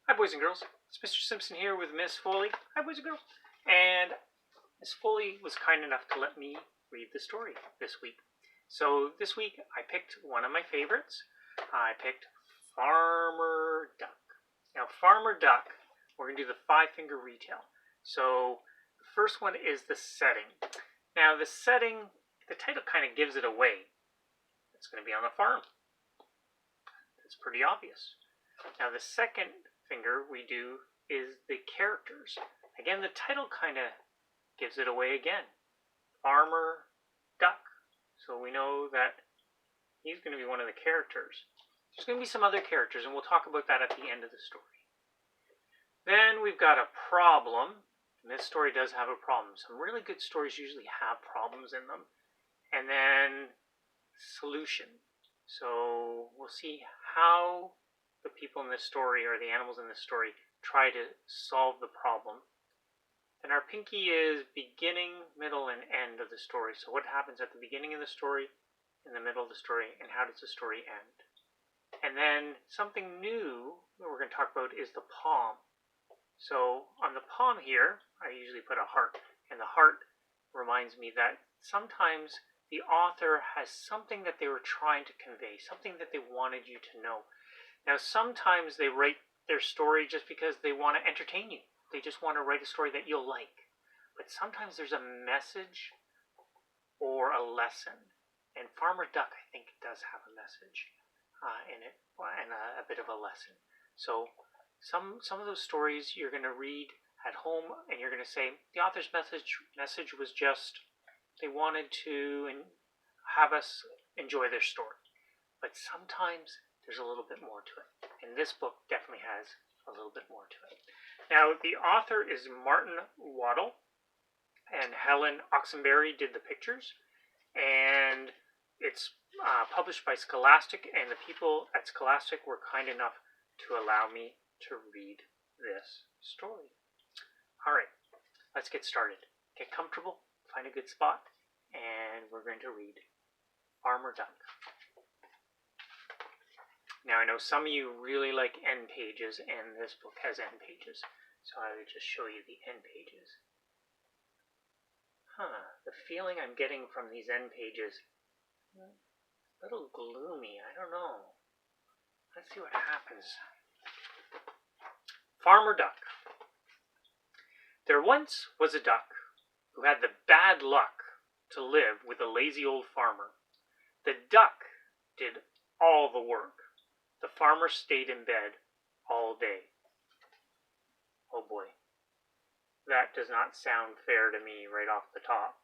Hi boys and girls, it's Mr. Simpson here with Miss Foley. Hi boys and girls. And Miss Foley was kind enough to let me read the story this week. So this week I picked one of my favorites. I picked Farmer Duck. Now Farmer Duck, we're going to do the five-finger retell. So the first one is the setting. Now the setting, the title kind of gives it away. It's going to be on a farm. It's pretty obvious. Now the second finger we do is the characters. Again, the title kind of gives it away again. Farmer Duck. So we know that he's going to be one of the characters. There's going to be some other characters, and we'll talk about that at the end of the story. Then we've got a problem. And this story does have a problem. Some really good stories usually have problems in them. And then solution. So we'll see how the people in this story, or the animals in this story, try to solve the problem. And our pinky is beginning, middle, and end of the story. So what happens at the beginning of the story, in the middle of the story, and how does the story end? And then something new that we're going to talk about is the palm. So on the palm here, I usually put a heart. And the heart reminds me that sometimes the author has something that they were trying to convey, something that they wanted you to know. Now, sometimes they write their story just because they want to entertain you. They just want to write a story that you'll like. But sometimes there's a message or a lesson. And Farmer Duck, I think, does have a message in it, and a bit of a lesson. So some of those stories you're going to read at home, and you're going to say, the author's message was just, they wanted to have us enjoy their story. But sometimes there's a little bit more to it. And this book definitely has a little bit more to it. Now, the author is Martin Waddell, and Helen Oxenberry did the pictures. And it's published by Scholastic, and the people at Scholastic were kind enough to allow me to read this story. All right, let's get started. Get comfortable, find a good spot, and we're going to read Farmer Duck. Now, I know some of you really like end pages, and this book has end pages, so I would just show you the end pages. The feeling I'm getting from these end pages, a little gloomy, I don't know. Let's see what happens. Farmer Duck. There once was a duck who had the bad luck to live with a lazy old farmer. The duck did all the work. The farmer stayed in bed all day. Oh boy, that does not sound fair to me right off the top.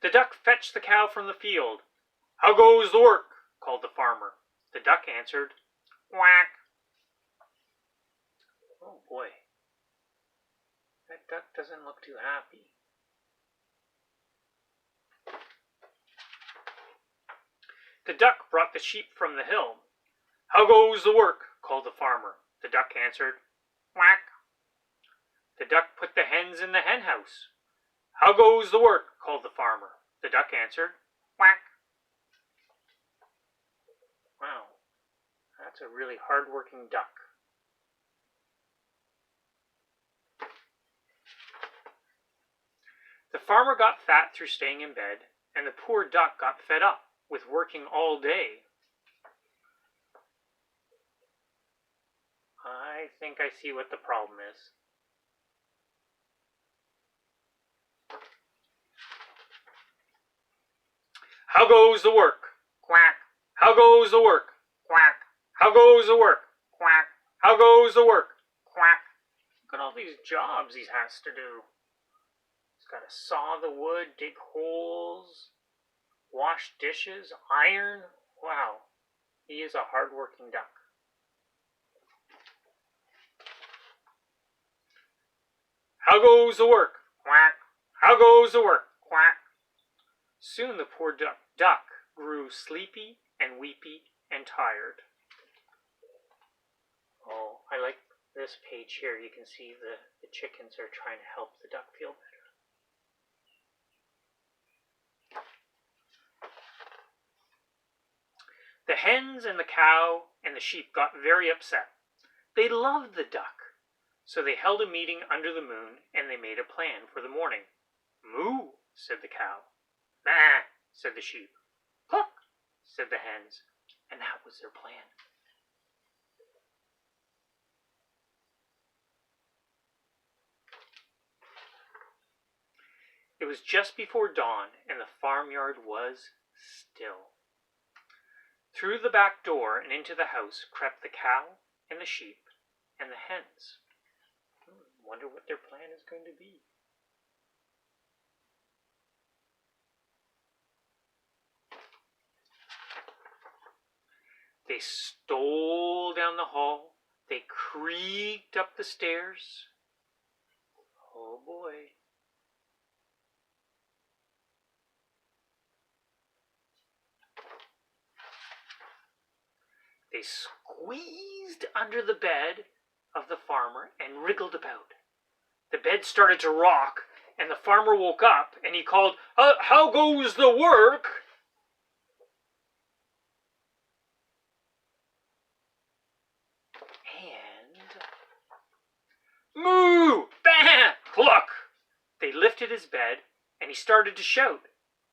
The duck fetched the cow from the field. How goes the work? Called the farmer. The duck answered, quack. Oh boy, that duck doesn't look too happy. The duck brought the sheep from the hill. How goes the work? Called the farmer. The duck answered, quack. The duck put the hens in the hen house. How goes the work? Called the farmer. The duck answered, quack. Wow, that's a really hard-working duck. The farmer got fat through staying in bed, and the poor duck got fed up with working all day. I think I see what the problem is. How goes the work? Quack. How goes the work? Quack. How goes the work? Quack. How goes the work? Quack. Look at all these jobs he has to do. He's got to saw the wood, dig holes, wash dishes, iron. Wow, he is a hard-working duck. How goes the work? Quack. How goes the work? Quack. Soon the poor duck grew sleepy and weepy and tired. Oh, I like this page here. You can see the chickens are trying to help the duck feel better. The hens and the cow and the sheep got very upset. They loved the duck. So they held a meeting under the moon, and they made a plan for the morning. Moo, said the cow. Bah, said the sheep. Cluck, said the hens. And that was their plan. It was just before dawn, and the farmyard was still. Through the back door and into the house crept the cow and the sheep and the hens. Wonder what their plan is going to be. They stole down the hall. They creaked up the stairs. Oh boy. They squeezed under the bed of the farmer and wriggled about. The bed started to rock, and the farmer woke up, and he called, How goes the work? And moo! Bang! Cluck! They lifted his bed, and he started to shout.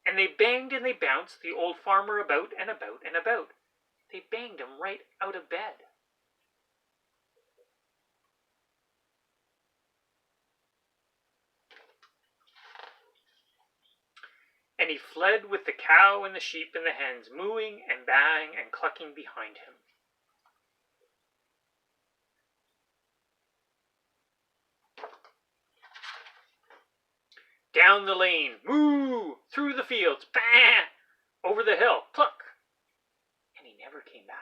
And they banged and they bounced the old farmer about and about and about. They banged him right out of bed. And he fled with the cow and the sheep and the hens, mooing and bang and clucking behind him. Down the lane, moo, through the fields, bang, over the hill, cluck. And he never came back.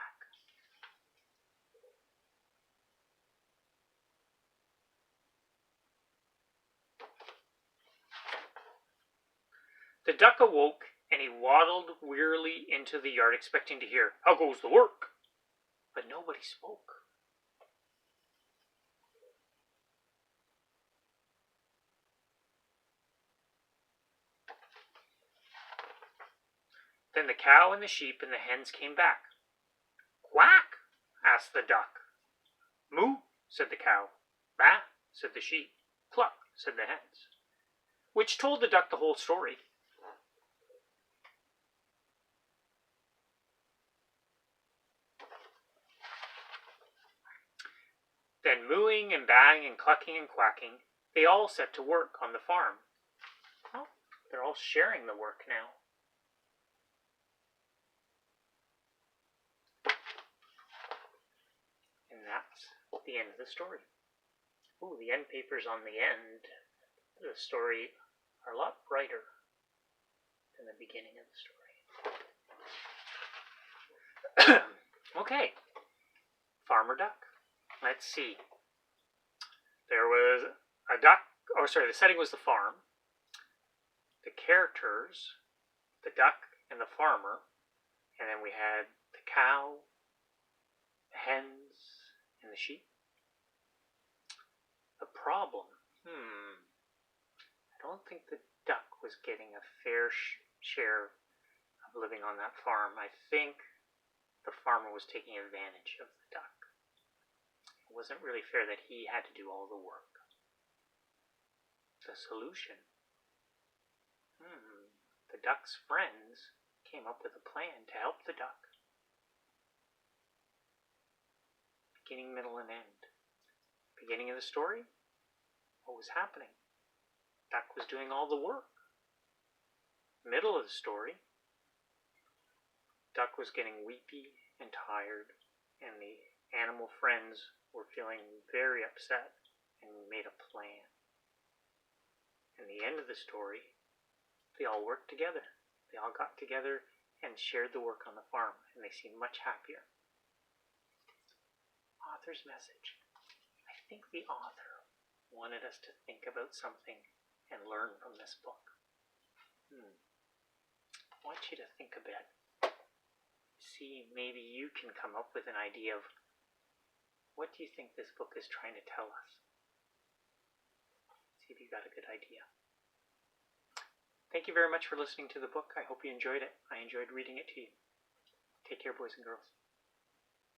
The duck awoke, and he waddled wearily into the yard, expecting to hear, How goes the work? But nobody spoke. Then the cow and the sheep and the hens came back. Quack, asked the duck. Moo, said the cow. Bah, said the sheep. Cluck, said the hens. Which told the duck the whole story. Then mooing and banging and clucking and quacking, they all set to work on the farm. Oh, they're all sharing the work now. And that's the end of the story. Ooh, the end papers on the end of the story are a lot brighter than the beginning of the story. Okay, Farmer Duck. Let's see. There was a duck, the setting was the farm. The characters, the duck and the farmer, and then we had the cow, the hens, and the sheep. The problem, I don't think the duck was getting a fair share of living on that farm. I think the farmer was taking advantage of the duck. It wasn't really fair that he had to do all the work. The solution, the duck's friends came up with a plan to help the duck. Beginning, middle, and end. Beginning of the story, what was happening? Duck was doing all the work. Middle of the story, Duck was getting weepy and tired, and the animal friends were feeling very upset and made a plan. In the end of the story, they all worked together. They all got together and shared the work on the farm, and they seemed much happier. Author's message. I think the author wanted us to think about something and learn from this book. I want you to think a bit. See, maybe you can come up with an idea of what do you think this book is trying to tell us. See if you got a good idea. Thank you very much for listening to the book. I hope you enjoyed it. I enjoyed reading it to you. Take care. care, boys and girls.